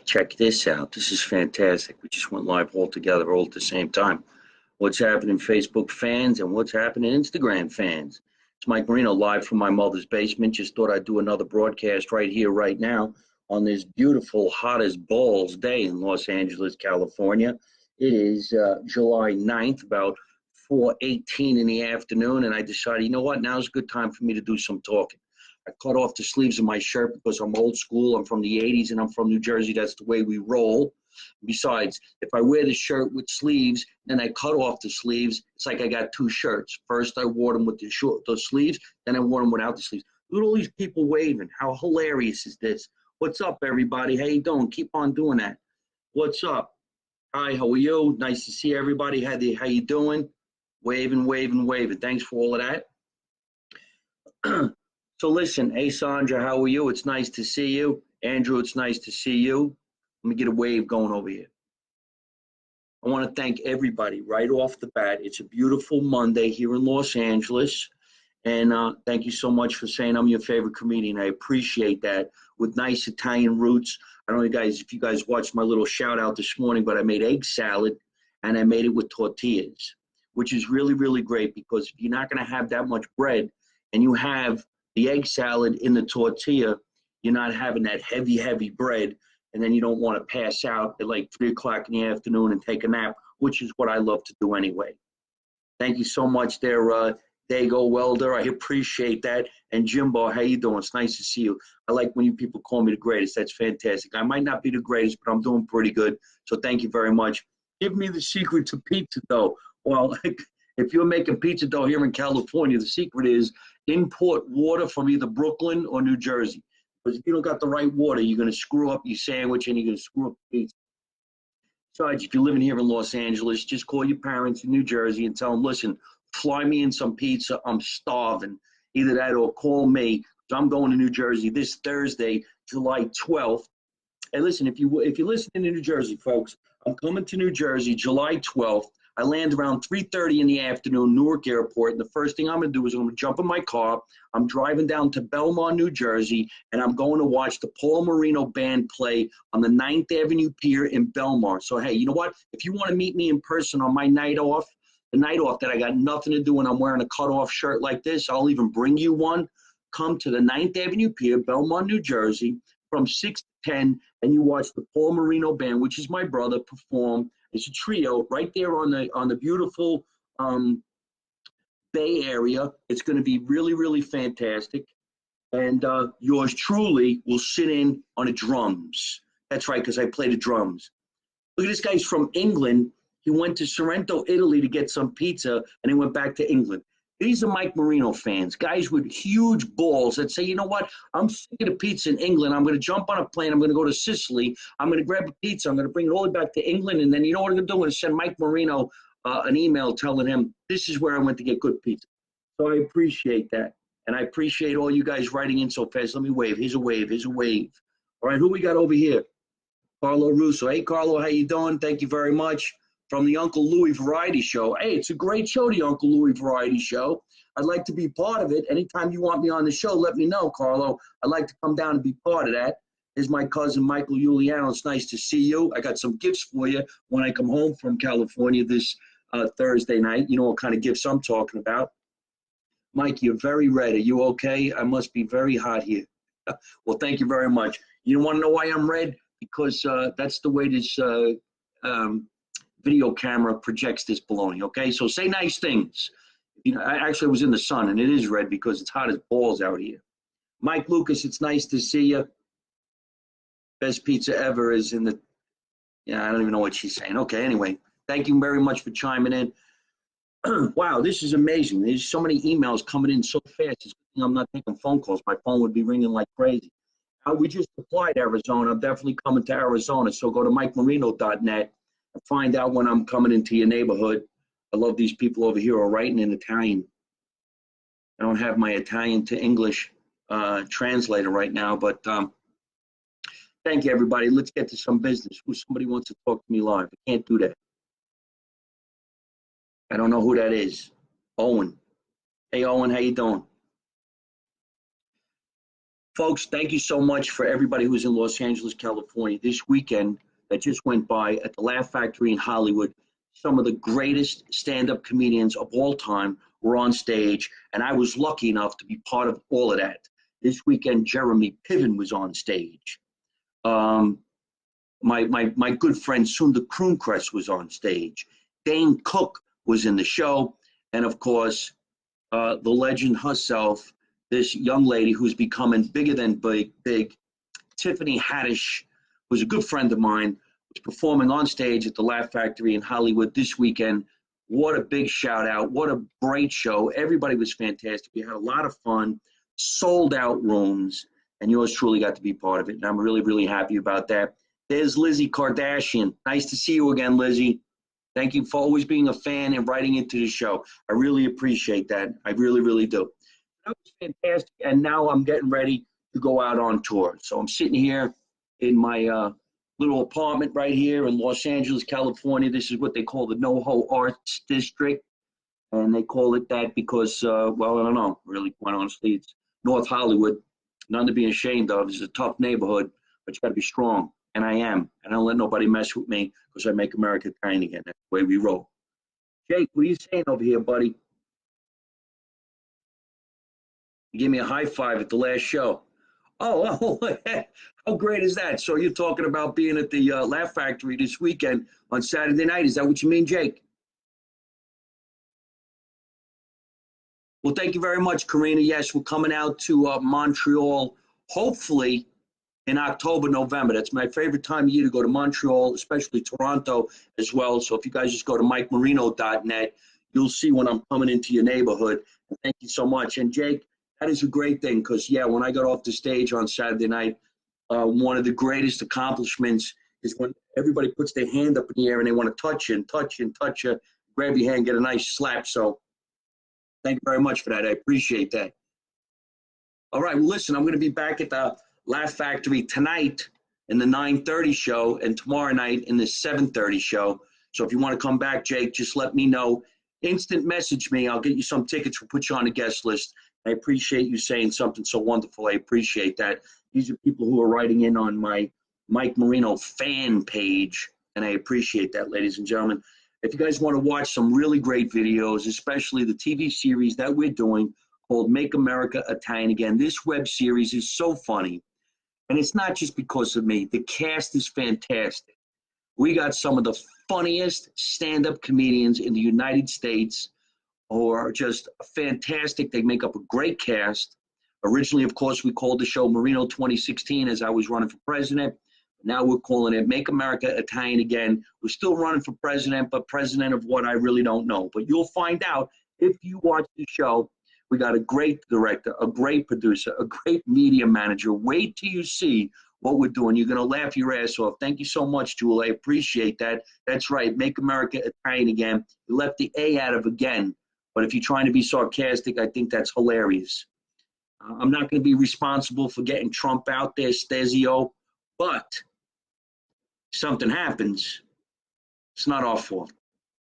Check this out. This is fantastic. We just went live all together, all at the same time. What's happening, Facebook fans, and what's happening, Instagram fans? It's Mike Marino live from my mother's basement. Just thought I'd do another broadcast right here, right now, on this beautiful, hot as balls day in Los Angeles, California. It is July 9th, about 4:18 in the afternoon, and I decided, you know what, now's a good time for me to do some talking. I cut off the sleeves of my shirt because I'm old school. I'm from the 80s and I'm from New Jersey. That's the way we roll. Besides, if I wear the shirt with sleeves and I cut off the sleeves, it's like I got two shirts. First, I wore them with the sleeves, then I wore them without the sleeves. Look at all these people waving. How hilarious is this? What's up, everybody? How you doing? Keep on doing that. What's up? Hi, how are you? Nice to see everybody. How you doing? Waving, waving, waving. Thanks for all of that. So listen, hey Sandra, how are you? It's nice to see you. Andrew, it's nice to see you. Let me get a wave going over here. I want to thank everybody right off the bat. It's a beautiful Monday here in Los Angeles. And thank you so much for saying I'm your favorite comedian. I appreciate that. With nice Italian roots. I don't know if you guys watched my little shout out this morning, but I made egg salad and I made it with tortillas, which is really, really great because if you're not going to have that much bread and you have the egg salad in the tortilla, you're not having that heavy, heavy bread, and then you don't want to pass out at like 3 o'clock in the afternoon and take a nap, which is what I love to do anyway. Thank you so much there, Dago Welder. I appreciate that. And Jimbo, how you doing? It's nice to see you. I like when you people call me the greatest. That's fantastic. I might not be the greatest, but I'm doing pretty good. So thank you very much. Give me the secret to pizza dough. Well, if you're making pizza dough here in California, the secret is import water from either Brooklyn or New Jersey. Because if you don't got the right water, you're going to screw up your sandwich and you're going to screw up the pizza. Besides, if you're living here in Los Angeles, just call your parents in New Jersey and tell them, listen, fly me in some pizza. I'm starving. Either that or call me. I'm going to New Jersey this Thursday, July 12th. And listen, if you're listening to New Jersey, folks, I'm coming to New Jersey July 12th. I land around 3:30 in the afternoon, Newark Airport, and the first thing I'm going to do is I'm going to jump in my car. I'm driving down to Belmont, New Jersey, and I'm going to watch the Paul Marino Band play on the 9th Avenue Pier in Belmont. So, hey, you know what? If you want to meet me in person on my night off, the night off that I got nothing to do and I'm wearing a cut-off shirt like this, I'll even bring you one. Come to the 9th Avenue Pier, Belmont, New Jersey, from 6 to 10, and you watch the Paul Marino Band, which is my brother, perform. It's a trio right there on the beautiful Bay Area. It's going to be really, really fantastic. And yours truly will sit in on the drums. That's right, because I play the drums. Look at this guy's from England. He went to Sorrento, Italy to get some pizza, and he went back to England. These are Mike Marino fans, guys with huge balls that say, you know what, I'm sick of the pizza in England. I'm going to jump on a plane. I'm going to go to Sicily. I'm going to grab a pizza. I'm going to bring it all the way back to England. And then you know what I'm going to do? I'm going to send Mike Marino an email telling him, this is where I went to get good pizza. So I appreciate that. And I appreciate all you guys writing in so fast. Let me wave. Here's a wave. Here's a wave. All right, who we got over here? Carlo Russo. Hey, Carlo, how you doing? Thank you very much. From the Uncle Louie Variety Show. Hey, it's a great show, the Uncle Louie Variety Show. I'd like to be part of it. Anytime you want me on the show, let me know, Carlo. I'd like to come down and be part of that. Here's my cousin, Michael Giuliano. It's nice to see you. I got some gifts for you when I come home from California this Thursday night. You know what kind of gifts I'm talking about. Mike, you're very red. Are you okay? I must be very hot here. Well, thank you very much. You want to know why I'm red? Because that's the way this video camera projects this baloney, okay? So say nice things. You know, I actually was in the sun, and it is red because it's hot as balls out here. Mike Lucas, it's nice to see you. Best pizza ever is in the, I don't even know what she's saying. Okay, anyway, thank you very much for chiming in. Wow, this is amazing. There's so many emails coming in so fast. It's good thing I'm not taking phone calls. My phone would be ringing like crazy. We just applied Arizona. I'm definitely coming to Arizona, so go to MikeMarino.net. Find out when I'm coming into your neighborhood. I love these people over here are writing in Italian. I don't have my Italian to English translator right now, but thank you, everybody. Let's get to some business. Somebody wants to talk to me live. I can't do that. I don't know who that is. Owen. Hey, Owen, how you doing? Folks, thank you so much for everybody who's in Los Angeles, California. This weekend that just went by at the Laugh Factory in Hollywood, some of the greatest stand-up comedians of all time were on stage, and I was lucky enough to be part of all of that. This weekend, Jeremy Piven was on stage. Um, my good friend Sunda Crooncrest was on stage. Dane Cook was in the show, and of course, the legend herself, this young lady who's becoming bigger than big, Tiffany Haddish, who's a good friend of mine, was performing on stage at the Laugh Factory in Hollywood this weekend. What a big shout out. What a great show. Everybody was fantastic. We had a lot of fun, sold out rooms, and yours truly got to be part of it. And I'm really, really happy about that. There's Lizzie Kardashian. Nice to see you again, Lizzie. Thank you for always being a fan and writing into the show. I really appreciate that. I really, really do. That was fantastic. And now I'm getting ready to go out on tour. So I'm sitting here in my little apartment right here in Los Angeles, California. This is what they call the NoHo Arts District. And they call it that because, well, I don't know, really, quite honestly, it's North Hollywood. None to be ashamed of. It's a tough neighborhood, but you got to be strong. And I am. And I don't let nobody mess with me because I make America kind again. That's the way we roll. Jake, what are you saying over here, buddy? You gave me a high five at the last show. Oh, how great is that? So you're talking about being at the Laugh Factory this weekend on Saturday night. Is that what you mean, Jake? Well, thank you very much, Karina. Yes, we're coming out to Montreal, hopefully in October, November. That's my favorite time of year to go to Montreal, especially Toronto as well. So if you guys just go to MikeMarino.net, you'll see when I'm coming into your neighborhood. Thank you so much. And Jake, that is a great thing because, yeah, when I got off the stage on Saturday night, one of the greatest accomplishments is when everybody puts their hand up in the air and they want to touch you and touch you and touch you, grab your hand, get a nice slap. So thank you very much for that. I appreciate that. All right, well, listen, I'm going to be back at the Laugh Factory tonight in the 9:30 show and tomorrow night in the 7:30 show. So if you want to come back, Jake, just let me know. Instant message me. I'll get you some tickets. We'll put you on the guest list. I appreciate you saying something so wonderful. I appreciate that. These are people who are writing in on my Mike Marino fan page, and I appreciate that, ladies and gentlemen. If you guys want to watch some really great videos, especially the TV series that we're doing called Make America Italian Again, this web series is so funny. And it's not just because of me. The cast is fantastic. We got some of the funniest stand-up comedians in the United States who are just fantastic. They make up a great cast. Originally, of course, we called the show Marino 2016 as I was running for president. Now we're calling it Make America Italian Again. We're still running for president, but president of what I really don't know. But you'll find out if you watch the show. We got a great director, a great producer, a great media manager. Wait till you see what we're doing. You're going to laugh your ass off. Thank you so much, Jewel. I appreciate that. That's right. Make America Italian Again. You left the A out of again. But if you're trying to be sarcastic, I think that's hilarious. I'm not going to be responsible for getting Trump out there, Stasio. But something happens, it's not our fault.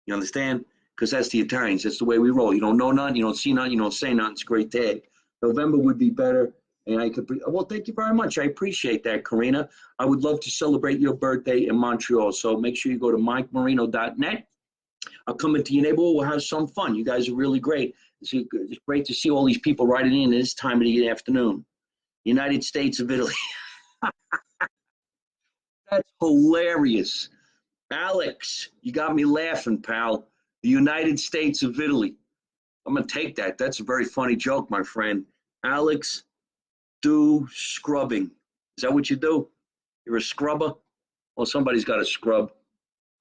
You understand? Because that's the Italians. That's the way we roll. You don't know nothing, you don't see nothing, you don't say nothing. It's a great day. November would be better. And I could, well, thank you very much. I appreciate that, Karina. I would love to celebrate your birthday in Montreal. So make sure you go to MikeMarino.net. I'll come into your neighborhood. We'll have some fun. You guys are really great. It's great to see all these people writing in this time of the afternoon. United States of Italy. That's hilarious. Alex, you got me laughing, pal. The United States of Italy. I'm going to take that. That's a very funny joke, my friend. Alex, do scrubbing. Is that what you do? You're a scrubber? Well, somebody's got to scrub.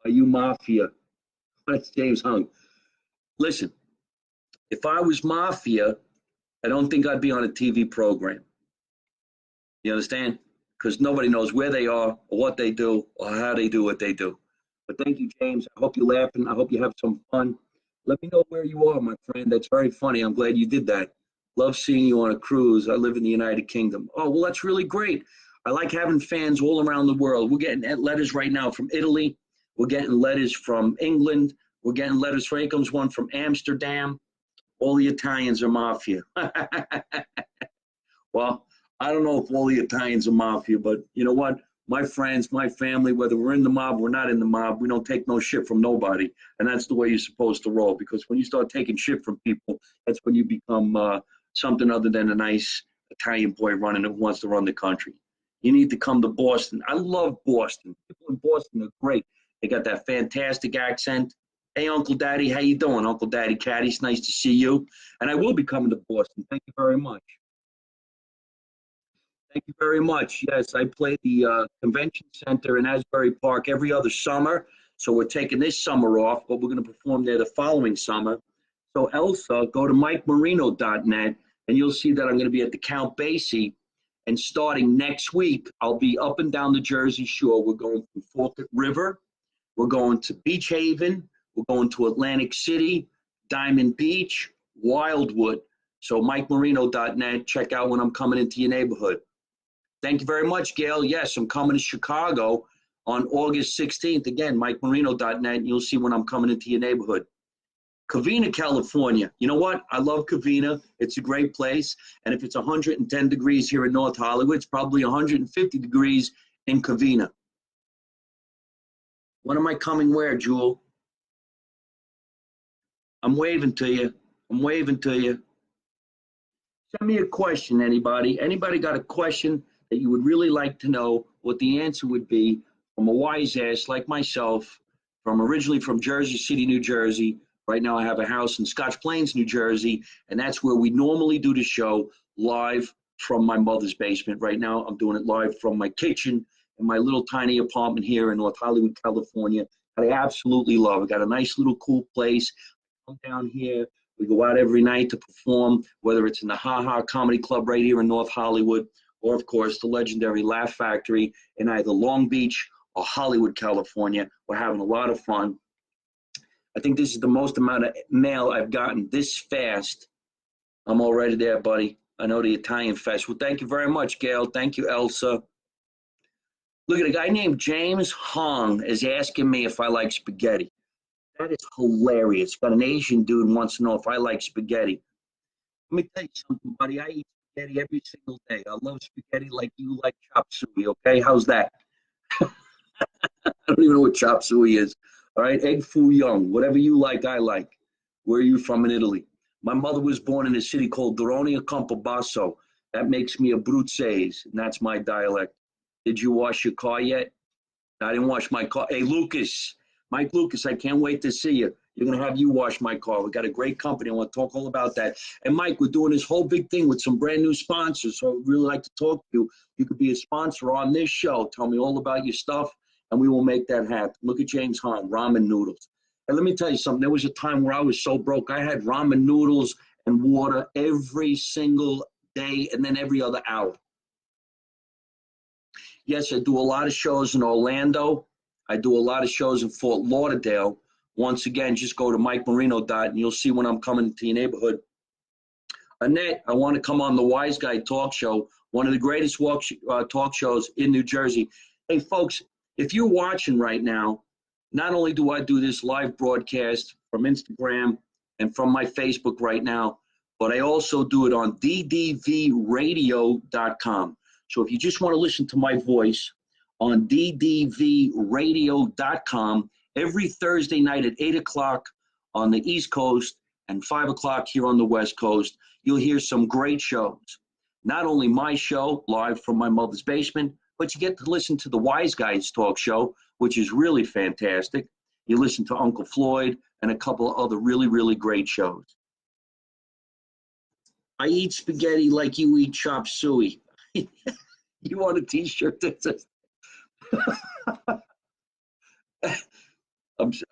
Are you mafia? That's James Hung. Listen, if I was mafia, I don't think I'd be on a TV program. You understand? Because nobody knows where they are or what they do or how they do what they do. But thank you, James. I hope you're laughing. I hope you have some fun. Let me know where you are, my friend. That's very funny. I'm glad you did that. Love seeing you on a cruise. I live in the United Kingdom. Oh, well, that's really great. I like having fans all around the world. We're getting letters right now from Italy. We're getting letters from England. We're getting letters from, here comes one from Amsterdam. All the Italians are mafia. Well, I don't know if all the Italians are mafia, but you know what? My friends, my family, whether we're in the mob or not in the mob, we don't take no shit from nobody, and that's the way you're supposed to roll. Because when you start taking shit from people, that's when you become something other than a nice Italian boy running who wants to run the country. You need to come to Boston. I love Boston. People in Boston are great. They got that fantastic accent. Hey, Uncle Daddy, how you doing, Uncle Daddy Caddy? It's nice to see you. And I will be coming to Boston. Thank you very much. Thank you very much. Yes, I play the convention center in Asbury Park every other summer. So we're taking this summer off, but we're going to perform there the following summer. So Elsa, go to MikeMarino.net and you'll see that I'm going to be at the Count Basie. And starting next week, I'll be up and down the Jersey Shore. We're going to Falkland River. We're going to Beach Haven. We're going to Atlantic City, Diamond Beach, Wildwood. So MikeMarino.net. Check out when I'm coming into your neighborhood. Thank you very much, Gail. Yes, I'm coming to Chicago on August 16th. Again, MikeMarino.net. You'll see when I'm coming into your neighborhood. Covina, California. You know what? I love Covina. It's a great place. And if it's 110 degrees here in North Hollywood, it's probably 150 degrees in Covina. When am I coming where, Jewel? I'm waving to you. I'm waving to you. Send me a question, anybody. Anybody got a question that you would really like to know what the answer would be from a wise ass like myself, from originally from Jersey City, New Jersey. Right now I have a house in Scotch Plains, New Jersey, and that's where we normally do the show live from my mother's basement. Right now I'm doing it live from my kitchen in my little tiny apartment here in North Hollywood, California, that I absolutely love. I got a nice little cool place. I come down here. We go out every night to perform, whether it's in the Ha Ha Comedy Club right here in North Hollywood, or of course the legendary Laugh Factory in either Long Beach or Hollywood, California. We're having a lot of fun. I think this is the most amount of mail I've gotten this fast. I'm already there, buddy. I know the Italian Fest. Well, thank you very much, Gail. Thank you, Elsa. Look at a guy named James Hong is asking me if I like spaghetti. That is hilarious. Got an Asian dude who wants to know if I like spaghetti. Let me tell you something, buddy. I eat spaghetti every single day. I love spaghetti like you like chop suey, okay? How's that? I don't even know what chop suey is. All right, egg foo young. Whatever you like, I like. Where are you from in Italy? My mother was born in a city called Doronia Campobasso. That makes me a Bruzzese, and that's my dialect. Did you wash your car yet? I didn't wash my car. Hey, Lucas, Mike Lucas, I can't wait to see you. You're going to have you wash my car. We got a great company. I want to talk all about that. And Mike, we're doing this whole big thing with some brand new sponsors. So I'd really like to talk to you. You could be a sponsor on this show. Tell me all about your stuff, and we will make that happen. Look at James Hahn, ramen noodles. And let me tell you something. There was a time where I was so broke. I had ramen noodles and water every single day and then every other hour. Yes, I do a lot of shows in Orlando. I do a lot of shows in Fort Lauderdale. Once again, just go to MikeMarino. And you'll see when I'm coming to your neighborhood. Annette, I want to come on the Wise Guy Talk Show, one of the greatest talk shows in New Jersey. Hey, folks, if you're watching right now, not only do I do this live broadcast from Instagram and from my Facebook right now, but I also do it on ddvradio.com. So if you just want to listen to my voice on ddvradio.com every Thursday night at 8 o'clock on the East Coast and 5 o'clock here on the West Coast, you'll hear some great shows. Not only my show, live from my mother's basement, but you get to listen to the Wise Guys Talk Show, which is really fantastic. You listen to Uncle Floyd and a couple of other really, really great shows. I eat spaghetti like you eat chop suey. You want a t-shirt that says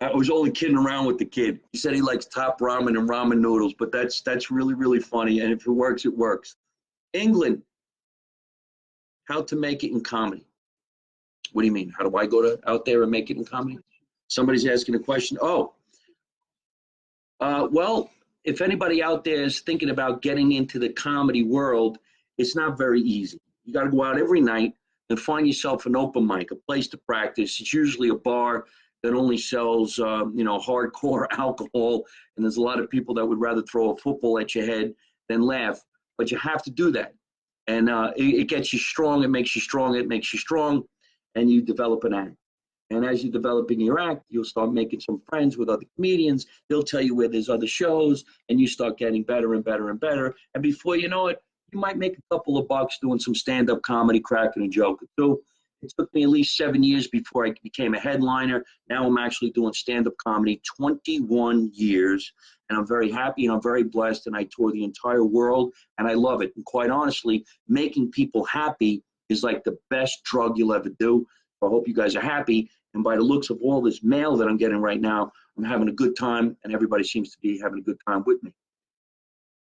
I was only kidding around with the kid. He said he likes top ramen and ramen noodles, but that's really, really funny. And if it works, it works. England, how to make it in comedy. What do you mean? How do I go out there and make it in comedy? Somebody's asking a question. Oh, well, if anybody out there is thinking about getting into the comedy world, it's not very easy. You got to go out every night and find yourself an open mic, a place to practice. It's usually a bar that only sells, hardcore alcohol, and there's a lot of people that would rather throw a football at your head than laugh. But you have to do that. And it gets you strong. It makes you strong. It makes you strong, and you develop an act. And as you're developing your act, you'll start making some friends with other comedians. They'll tell you where there's other shows, and you start getting better and better and better. And before you know it, you might make a couple of bucks doing some stand-up comedy, cracking a joke or two. It took me at least 7 years before I became a headliner. Now I'm actually doing stand-up comedy 21 years, and I'm very happy and I'm very blessed, and I tour the entire world, and I love it. And quite honestly, making people happy is like the best drug you'll ever do. So I hope you guys are happy. And by the looks of all this mail that I'm getting right now, I'm having a good time, and everybody seems to be having a good time with me.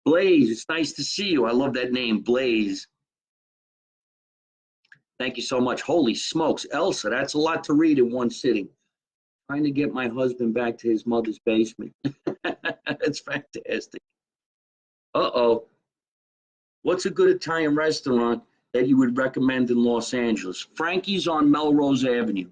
Blaze, it's nice to see you. I love that name, Blaze. Thank you so much. Holy smokes, Elsa, that's a lot to read in one sitting. Trying to get my husband back to his mother's basement. That's fantastic. Uh-oh. What's a good Italian restaurant that you would recommend in Los Angeles? Frankie's on Melrose Avenue.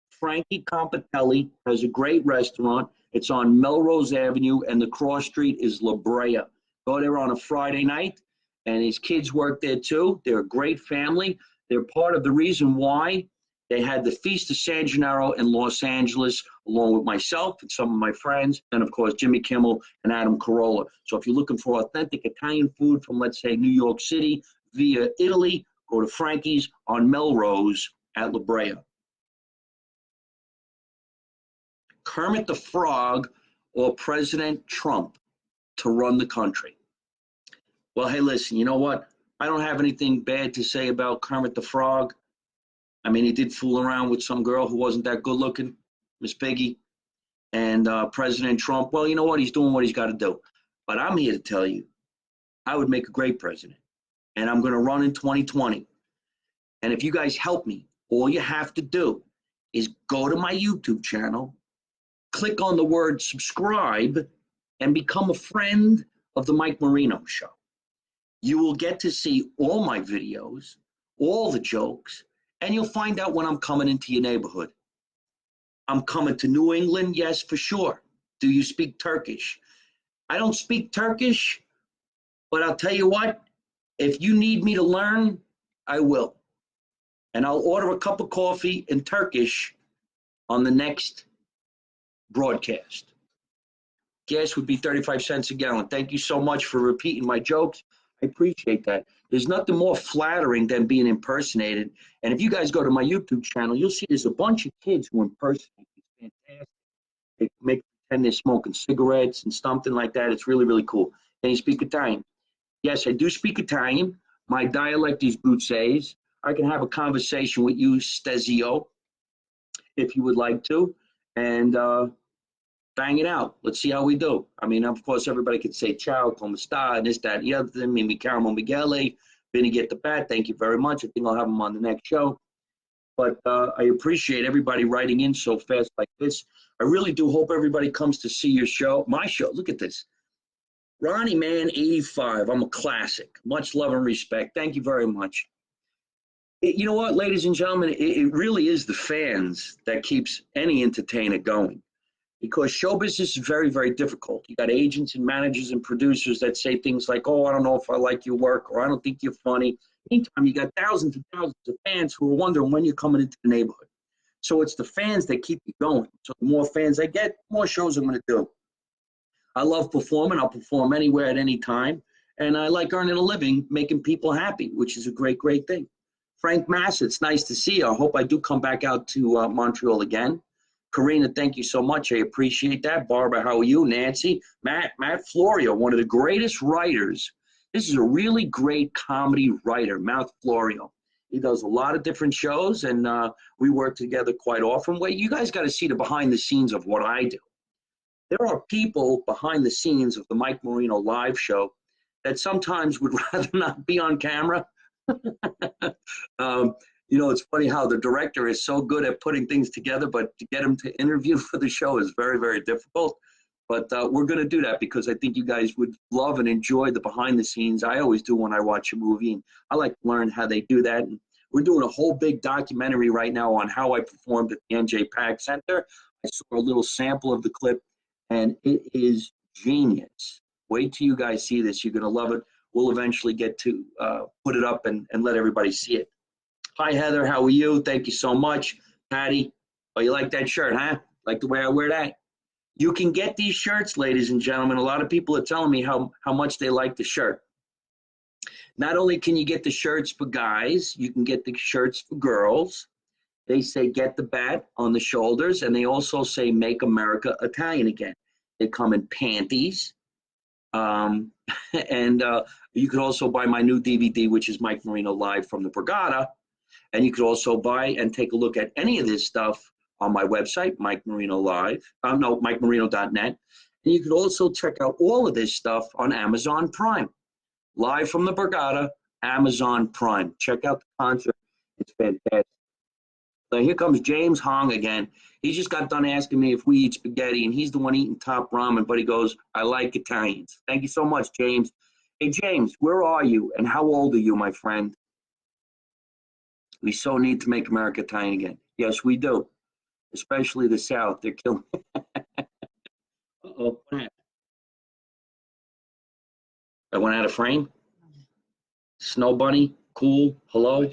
Frankie Compatelli has a great restaurant. It's on Melrose Avenue, and the cross street is La Brea. Go there on a Friday night, and his kids work there too. They're a great family. They're part of the reason why they had the Feast of San Gennaro in Los Angeles, along with myself and some of my friends, and of course Jimmy Kimmel and Adam Carolla. So if you're looking for authentic Italian food from, let's say, New York City via Italy, go to Frankie's on Melrose at La Brea. Kermit the Frog or President Trump to run the country? Well, hey, listen, you know what? I don't have anything bad to say about Kermit the Frog. I mean, he did fool around with some girl who wasn't that good looking, Miss Piggy. And President Trump, well, you know what? He's doing what he's got to do. But I'm here to tell you, I would make a great president. And I'm going to run in 2020. And if you guys help me, all you have to do is go to my YouTube channel, click on the word subscribe, and become a friend of the Mike Marino Show. You will get to see all my videos, all the jokes, and you'll find out when I'm coming into your neighborhood. I'm coming to New England, yes, for sure. Do you speak Turkish? I don't speak Turkish, but I'll tell you what, if you need me to learn, I will. And I'll order a cup of coffee in Turkish on the next broadcast. Gas would be 35 cents a gallon. Thank you so much for repeating my jokes. I appreciate that. There's nothing more flattering than being impersonated. And if you guys go to my YouTube channel, you'll see there's a bunch of kids who impersonate. It's fantastic. They make pretend they're smoking cigarettes and something like that. It's really, really cool. Can you speak Italian? Yes, I do speak Italian. My dialect is Bruzzese. I can have a conversation with you, Stezio, if you would like to. And bang it out. Let's see how we do. I mean, of course, everybody could say ciao, come sta, and this, that, and the other thing. Mi chiamo Michele, Vinny get the bat. Thank you very much. I think I'll have him on the next show. But I appreciate everybody writing in so fast like this. I really do hope everybody comes to see your show. My show, look at this. Ronnie Man 85. I'm a classic. Much love and respect. Thank you very much. You know what, ladies and gentlemen, it really is the fans that keeps any entertainer going. Because show business is very, very difficult. You got agents and managers and producers that say things like, oh, I don't know if I like your work, or I don't think you're funny. Meantime, you got thousands and thousands of fans who are wondering when you're coming into the neighborhood. So it's the fans that keep you going. So the more fans I get, the more shows I'm going to do. I love performing. I'll perform anywhere at any time. And I like earning a living making people happy, which is a great, great thing. Frank Massa, it's nice to see you. I hope I do come back out to Montreal again. Karina, thank you so much. I appreciate that. Barbara, how are you? Nancy, Matt Florio, one of the greatest writers. This is a really great comedy writer, Matt Florio. He does a lot of different shows, and we work together quite often. Well, you guys got to see the behind the scenes of what I do. There are people behind the scenes of the Mike Marino live show that sometimes would rather not be on camera. You know, it's funny how the director is so good at putting things together, but to get him to interview for the show is very, very difficult. But we're going to do that because I think you guys would love and enjoy the behind the scenes. I always do when I watch a movie, and I like to learn how they do that. And we're doing a whole big documentary right now on how I performed at the NJ Pack Center. I saw a little sample of the clip, and it is genius. Wait till you guys see this. You're going to love it. we'll eventually get to put it up and let everybody see it. Hi, Heather. How are you? Thank you so much. Patty, oh, you like that shirt, huh? Like the way I wear that? You can get these shirts, ladies and gentlemen. A lot of people are telling me how much they like the shirt. Not only can you get the shirts for guys, you can get the shirts for girls. They say get the bat on the shoulders, and they also say make America Italian again. They come in panties. Um, and you could also buy my new DVD, which is Mike Marino Live from the Brigada. And you could also buy and take a look at any of this stuff on my website, Mike Marino Live. No, MikeMarino.net. And you could also check out all of this stuff on Amazon Prime. Live from the Brigada, Amazon Prime. Check out the concert. It's fantastic. So here comes James Hong again. He just got done asking me if we eat spaghetti, and he's the one eating top ramen, but he goes, I like Italians. Thank you so much, James. Hey, James, where are you, and how old are you, my friend? We so need to make America Italian again. Yes, we do, especially the South. They're killing. Uh-oh, what happened? I went out of frame? Snow Bunny? Cool? Hello?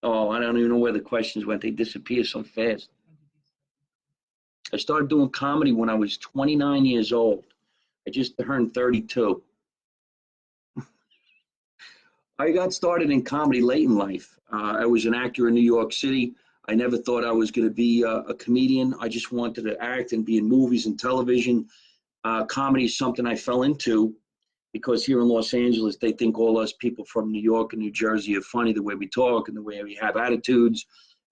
Oh, I don't even know where the questions went. They disappear so fast. I started doing comedy when I was 29 years old. I just turned 32. I got started in comedy late in life. I was an actor in New York City. I never thought I was going to be a comedian. I just wanted to act and be in movies and television. Comedy is something I fell into because here in Los Angeles, they think all us people from New York and New Jersey are funny, the way we talk and the way we have attitudes.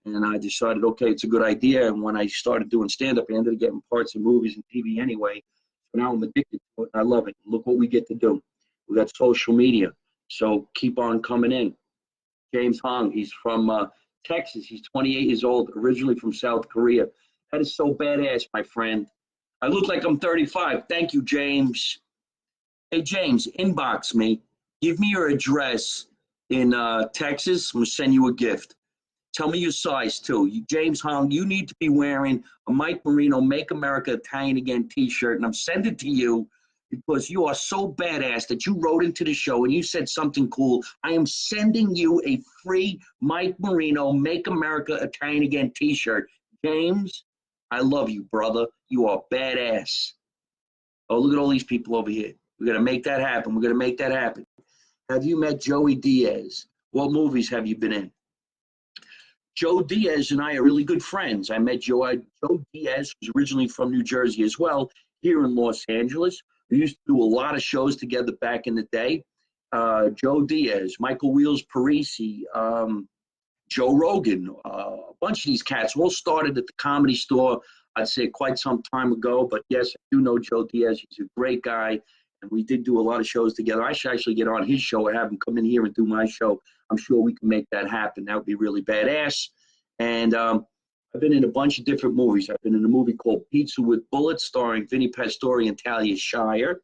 And I decided, okay, it's a good idea. And when I started doing stand-up, I ended up getting parts of movies and TV anyway. So now I'm addicted to it. I love it. Look what we get to do. We got social media. So keep on coming in. James Hong, he's from Texas. He's 28 years old, originally from South Korea. That is so badass, my friend. I look like I'm 35. Thank you, James. Hey, James, inbox me. Give me your address in Texas. I'm going to send you a gift. Tell me your size, too. James Hong, you need to be wearing a Mike Marino Make America Italian Again t-shirt, and I'm sending it to you because you are so badass that you wrote into the show and you said something cool. I am sending you a free Mike Marino Make America Italian Again t-shirt. James, I love you, brother. You are badass. Oh, look at all these people over here. We're going to make that happen. We're going to make that happen. Have you met Joey Diaz? What movies have you been in? Joe Diaz and I are really good friends. I met Joe Diaz, who's originally from New Jersey as well, here in Los Angeles. We used to do a lot of shows together back in the day. Joe Diaz, Michael Wheels Parisi, Joe Rogan, a bunch of these cats all started at the Comedy Store, I'd say quite some time ago. But yes, I do know Joe Diaz. He's a great guy. And we did do a lot of shows together. I should actually get on his show or have him come in here and do my show. I'm sure we can make that happen. That would be really badass. And I've been in a bunch of different movies. I've been in a movie called Pizza with Bullets, starring Vinnie Pastore and Talia Shire.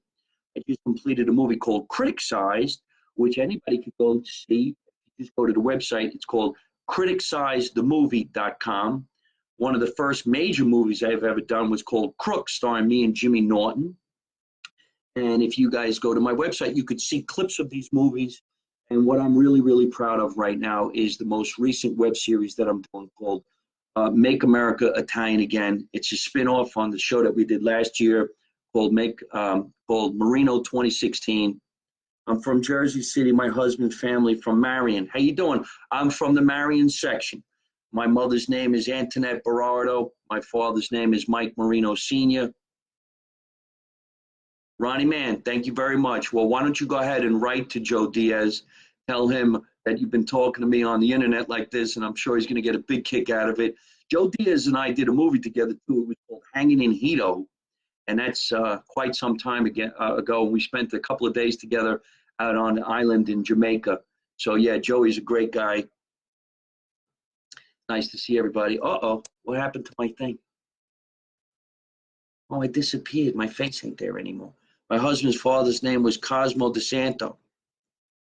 I just completed a movie called Criticized, which anybody can go to see. Just go to the website. It's called criticizedthemovie.com. One of the first major movies I've ever done was called Crook, starring me and Jimmy Norton. And if you guys go to my website, you could see clips of these movies. And what I'm really, really proud of right now is the most recent web series that I'm doing called Make America Italian Again. It's a spinoff on the show that we did last year called Marino 2016. I'm from Jersey City. My husband, family from Marion. How you doing? I'm from the Marion section. My mother's name is Antoinette Berardo. My father's name is Mike Marino Sr. Ronnie Man, thank you very much. Well, why don't you go ahead and write to Joe Diaz, tell him that you've been talking to me on the internet like this, and I'm sure he's going to get a big kick out of it. Joe Diaz and I did a movie together, too. It was called Hanging in Hito, and that's quite some time ago. We spent a couple of days together out on the island in Jamaica. So, yeah, Joey's a great guy. Nice to see everybody. Uh-oh, what happened to my thing? Oh, I disappeared. My face ain't there anymore. My husband's father's name was Cosmo DeSanto.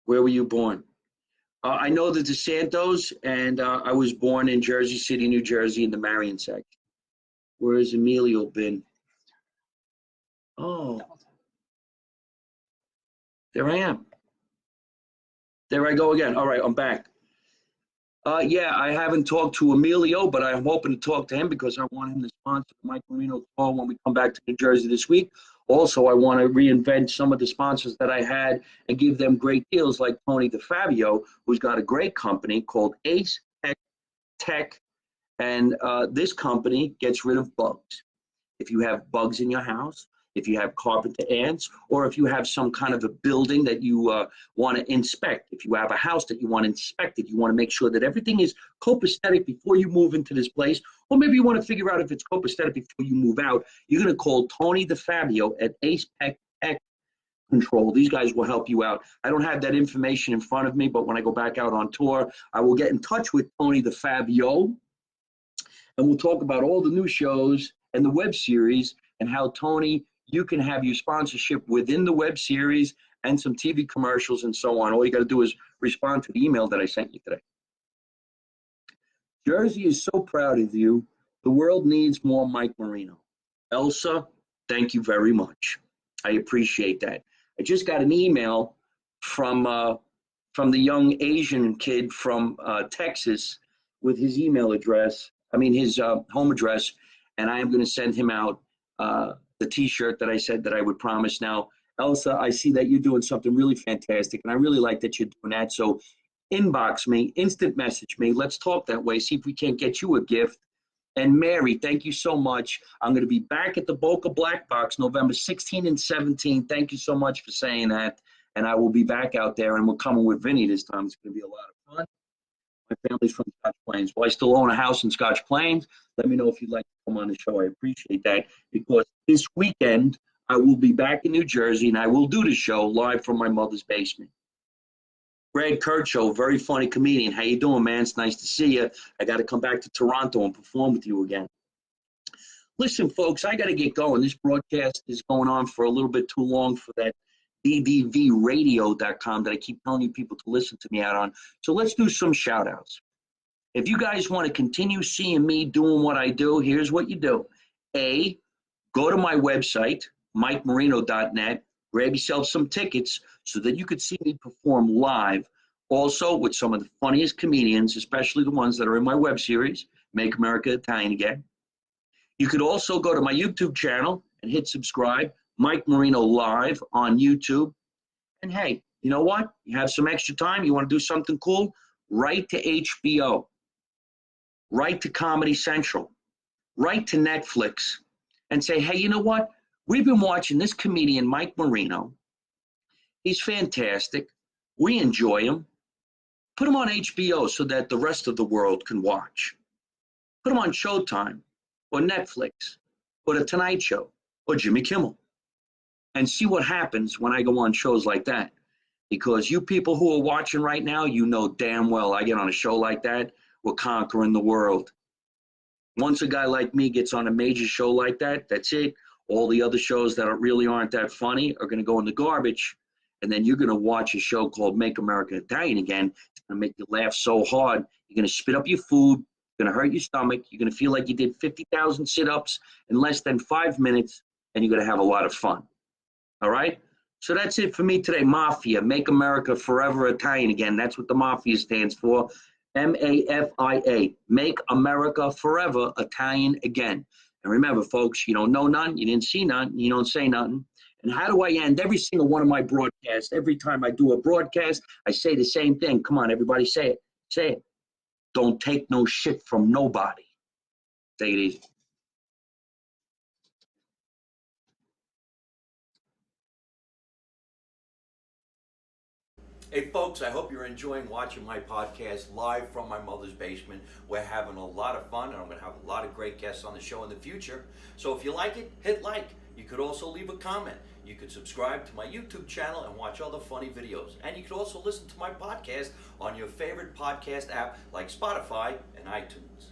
Where were you born? I know the DeSantos, and I was born in Jersey City, New Jersey, in the Marion section. Where has Emilio been? Oh, there I am. There I go again. All right, I'm back. Yeah, I haven't talked to Emilio, but I'm hoping to talk to him because I want him to sponsor the Mike Marino call when we come back to New Jersey this week. Also, I want to reinvent some of the sponsors that I had and give them great deals like Tony DeFabio, who's got a great company called Ace Tech. And this company gets rid of bugs. If you have bugs in your house, if you have carpenter ants, or if you have some kind of a building that you want to inspect, if you have a house that you want inspected, you want to make sure that everything is copacetic before you move into this place, or maybe you want to figure out if it's copacetic before you move out, you're going to call Tony DeFabio at Ace Tech Control. These guys will help you out. I don't have that information in front of me, but when I go back out on tour, I will get in touch with Tony DeFabio, and we'll talk about all the new shows and the web series and how, Tony, you can have your sponsorship within the web series and some TV commercials and so on. All you got to do is respond to the email that I sent you today. Jersey is so proud of you. The world needs more Mike Marino. Elsa, thank you very much. I appreciate that. I just got an email from the young Asian kid from Texas with his email address. I mean, his home address, and I am going to send him out the T-shirt that I said that I would promise. Now, Elsa, I see that you're doing something really fantastic, and I really like that you're doing that. So inbox me, instant message me. Let's talk that way, see if we can't get you a gift. And Mary, thank you so much. I'm going to be back at the Boca Black Box November 16 and 17. Thank you so much for saying that. And I will be back out there, and we're coming with Vinny this time. It's going to be a lot of fun. My family's from Scotch Plains. Well, I still own a house in Scotch Plains. Let me know if you'd like to come on the show. I appreciate that, because this weekend I will be back in New Jersey, and I will do the show live from my mother's basement. Greg Kirchhoff, very funny comedian. How you doing, man? It's nice to see you. I got to come back to Toronto and perform with you again. Listen, folks, I got to get going. This broadcast is going on for a little bit too long for that ddvradio.com that I keep telling you people to listen to me out on. So let's do some shout outs. If you guys want to continue seeing me doing what I do, here's what you do. A, go to my website, mikemarino.net, grab yourself some tickets so that you could see me perform live, also with some of the funniest comedians, especially the ones that are in my web series, Make America Italian Again. You could also go to my YouTube channel and hit subscribe, Mike Marino Live on YouTube. And hey, you know what? You have some extra time, you want to do something cool? Write to HBO, write to Comedy Central, write to Netflix, and say, hey, you know what? We've been watching this comedian, Mike Marino. He's fantastic. We enjoy him. Put him on HBO so that the rest of the world can watch. Put him on Showtime or Netflix or The Tonight Show or Jimmy Kimmel. And see what happens when I go on shows like that. Because you people who are watching right now, you know damn well I get on a show like that, we're conquering the world. Once a guy like me gets on a major show like that, that's it. All the other shows that really aren't that funny are going to go in the garbage. And then you're going to watch a show called Make America Italian Again. It's going to make you laugh so hard. You're going to spit up your food. It's going to hurt your stomach. You're going to feel like you did 50,000 sit-ups in less than 5 minutes, and you're going to have a lot of fun. All right? So that's it for me today. Mafia, Make America Forever Italian Again. That's what the Mafia stands for. MAFIA, Make America Forever Italian Again. And remember, folks, you don't know none, you didn't see none, you don't say nothing. And how do I end every single one of my broadcasts? Every time I do a broadcast, I say the same thing. Come on, everybody, say it. Say it. Don't take no shit from nobody. Take it easy. Hey folks, I hope you're enjoying watching my podcast live from my mother's basement. We're having a lot of fun, and I'm going to have a lot of great guests on the show in the future. So if you like it, hit like. You could also leave a comment. You could subscribe to my YouTube channel and watch other funny videos. And you could also listen to my podcast on your favorite podcast app like Spotify and iTunes.